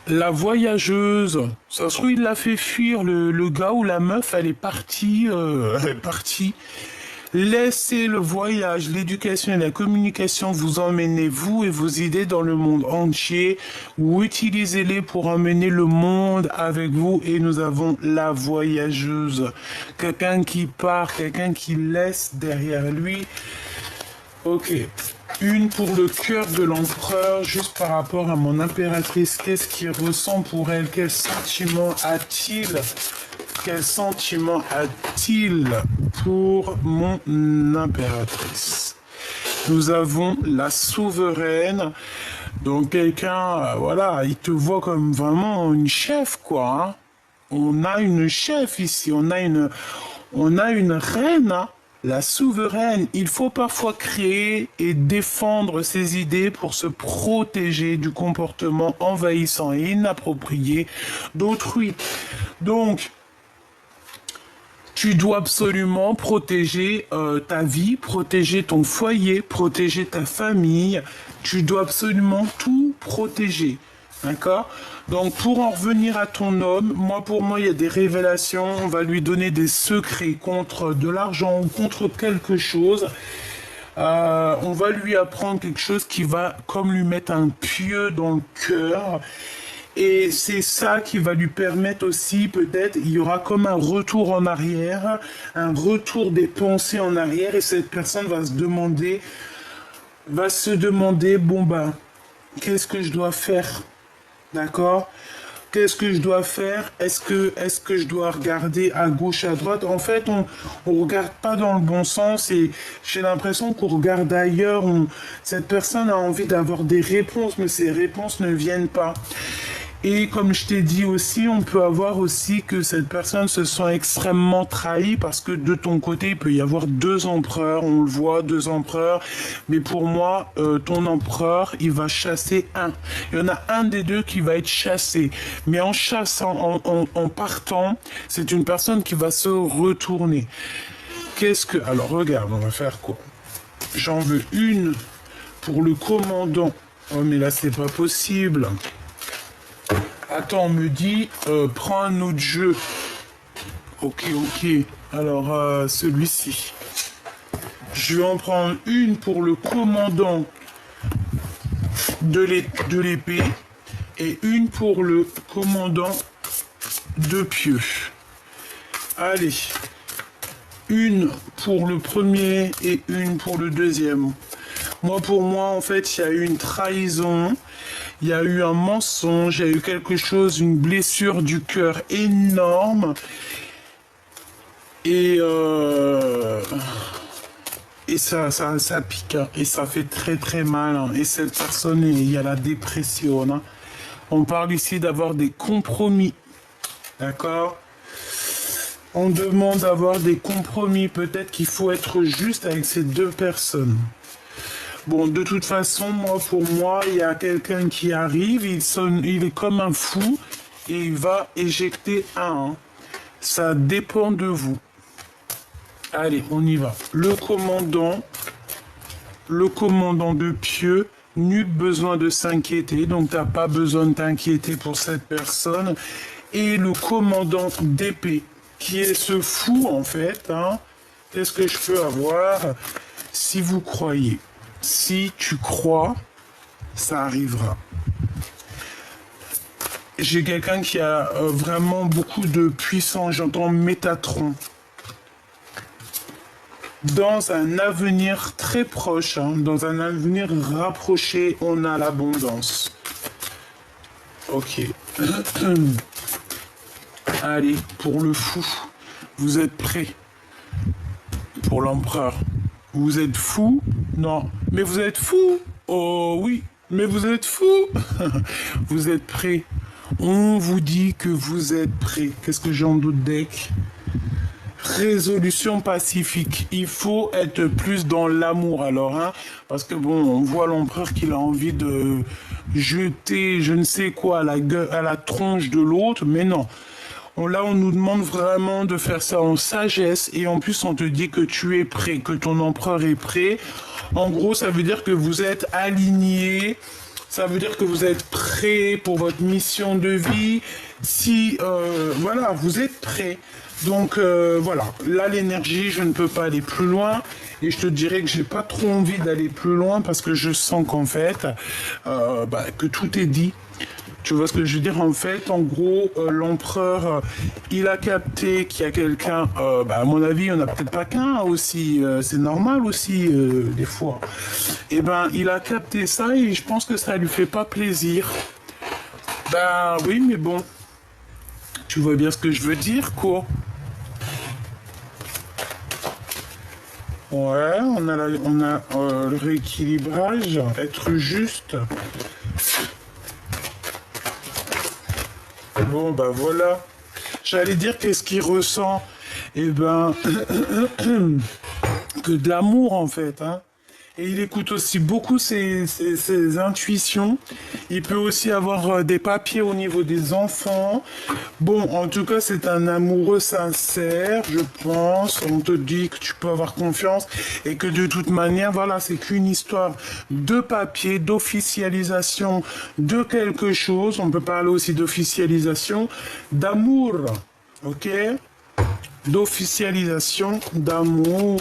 La voyageuse, ça se trouve il l'a fait fuir, le gars ou la meuf, elle est partie, Laissez le voyage, l'éducation et la communication vous emmener, vous et vos idées, dans le monde entier, ou utilisez-les pour emmener le monde avec vous. Et nous avons la voyageuse, quelqu'un qui part, quelqu'un qui laisse derrière lui. Ok, une pour le cœur de l'empereur, juste par rapport à mon impératrice, qu'est-ce qu'il ressent pour elle, quel sentiment a-t-il? Quel sentiment a-t-il pour mon impératrice? Nous avons la souveraine. Donc quelqu'un, voilà, il te voit comme vraiment une chef, quoi. Hein. On a une chef ici, on a une reine. Hein. la souveraine. Il faut parfois créer et défendre ses idées pour se protéger du comportement envahissant et inapproprié d'autrui. Donc, tu dois absolument protéger ta vie, protéger ton foyer, protéger ta famille. Tu dois absolument tout protéger. D'accord? Donc, pour en revenir à ton homme, pour moi, il y a des révélations. On va lui donner des secrets contre de l'argent ou contre quelque chose. On va lui apprendre quelque chose qui va comme lui mettre un pieu dans le cœur. Et c'est ça qui va lui permettre aussi, peut-être, il y aura comme un retour en arrière, un retour des pensées en arrière, et cette personne va se demander, bon ben, qu'est-ce que je dois faire? D'accord? Qu'est-ce que je dois faire? Est-ce que je dois regarder à gauche, à droite? En fait, on regarde pas dans le bon sens et j'ai l'impression qu'on regarde ailleurs. Cette personne a envie d'avoir des réponses, mais ces réponses ne viennent pas. Et comme je t'ai dit aussi, on peut avoir aussi que cette personne se sent extrêmement trahie parce que de ton côté, il peut y avoir deux empereurs, on le voit, deux empereurs. Mais pour moi, ton empereur, il va chasser un. Il y en a un des deux qui va être chassé. Mais en chassant, en partant, c'est une personne qui va se retourner. Alors regarde, on va faire quoi? J'en veux une pour le commandant. Oh mais là, c'est pas possible. Attends, on me dit, prends un autre jeu. Ok. Alors, celui-ci. Je vais en prendre une pour le commandant de l'épée et une pour le commandant de pieux. Allez. Une pour le premier et une pour le deuxième. Pour moi, en fait, il y a eu une trahison. Il y a eu un mensonge, il y a eu quelque chose, une blessure du cœur énorme. Et ça pique, hein, et ça fait très très mal. Hein. Et cette personne, il y a la dépression. Hein. On parle ici d'avoir des compromis. D'accord? On demande d'avoir des compromis. Peut-être qu'il faut être juste avec ces deux personnes. Bon, de toute façon, pour moi, il y a quelqu'un qui arrive, il est comme un fou et il va éjecter un. Ça dépend de vous. Allez, on y va. Le commandant de pieux, nul besoin de s'inquiéter, donc t'as pas besoin de t'inquiéter pour cette personne. Et le commandant d'épée, qui est ce fou en fait. Hein. Qu'est-ce que je peux avoir? Si vous croyez. Si tu crois, ça arrivera. J'ai quelqu'un qui a vraiment beaucoup de puissance, j'entends Métatron. Dans un avenir très proche, hein, dans un avenir rapproché, on a l'abondance. Ok. Allez, pour le fou, vous êtes prêts? Pour l'empereur. Vous êtes fou? Non. Mais vous êtes fou? Oh oui. Mais vous êtes fou? Vous êtes prêts? On vous dit que vous êtes prêts. Qu'est-ce que j'ai en d'autres decks? Résolution pacifique. Il faut être plus dans l'amour alors, hein, parce que bon, on voit l'empereur qu'il a envie de jeter je ne sais quoi à la tronche de l'autre, mais non. Là, on nous demande vraiment de faire ça en sagesse et en plus, on te dit que tu es prêt, que ton empereur est prêt. En gros, ça veut dire que vous êtes aligné, ça veut dire que vous êtes prêt pour votre mission de vie. Si, voilà, vous êtes prêt. Donc, voilà, là, l'énergie, je ne peux pas aller plus loin. Et je te dirais que j'ai pas trop envie d'aller plus loin parce que je sens qu'en fait, que tout est dit. Tu vois ce que je veux dire? En fait, en gros, l'empereur, il a capté qu'il y a quelqu'un, à mon avis, il n'y en a peut-être pas qu'un aussi, c'est normal aussi, des fois. Et il a capté ça et je pense que ça lui fait pas plaisir. Oui, mais bon, tu vois bien ce que je veux dire, quoi. Ouais, on a le rééquilibrage, être juste. Bon, voilà. J'allais dire qu'est-ce qu'il ressent. que de l'amour en fait, hein. Et il écoute aussi beaucoup ses intuitions. Il peut aussi avoir des papiers au niveau des enfants. Bon, en tout cas, c'est un amoureux sincère, je pense. On te dit que tu peux avoir confiance et que de toute manière, voilà, c'est qu'une histoire de papier, d'officialisation de quelque chose. On peut parler aussi d'officialisation d'amour, ok? D'officialisation d'amour.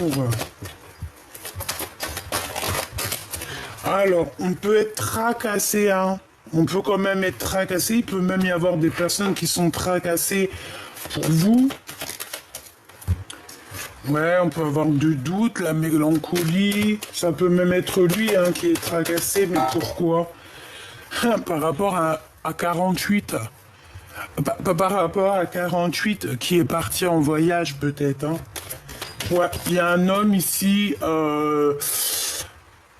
Alors, on peut être tracassé, hein. On peut quand même être tracassé. Il peut même y avoir des personnes qui sont tracassées pour vous. Ouais, on peut avoir du doute, la mélancolie. Ça peut même être lui hein, qui est tracassé, mais pourquoi? Par rapport à 48. Par rapport à 48 qui est parti en voyage peut-être. Hein. Ouais, il y a un homme ici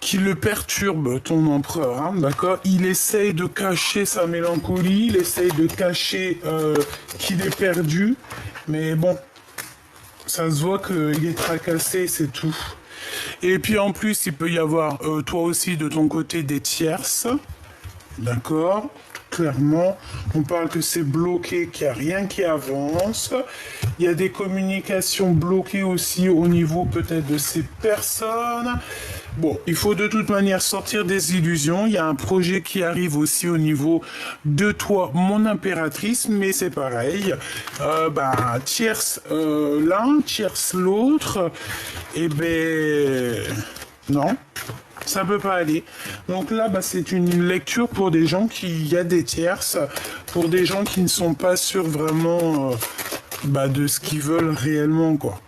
qui le perturbe, ton empereur, hein, d'accord? Il essaye de cacher sa mélancolie, il essaye de cacher qu'il est perdu, mais bon, ça se voit qu'il est tracassé, c'est tout. Et puis en plus, il peut y avoir toi aussi de ton côté des tierces, d'accord? Clairement, on parle que c'est bloqué, qu'il n'y a rien qui avance. Il y a des communications bloquées aussi au niveau peut-être de ces personnes. Bon, il faut de toute manière sortir des illusions. Il y a un projet qui arrive aussi au niveau de toi, mon impératrice, mais c'est pareil. Tierce l'un, tierce l'autre. Et ben non. Ça peut pas aller. Donc là, c'est une lecture pour des gens il y a des tierces, pour des gens qui ne sont pas sûrs vraiment de ce qu'ils veulent réellement, quoi.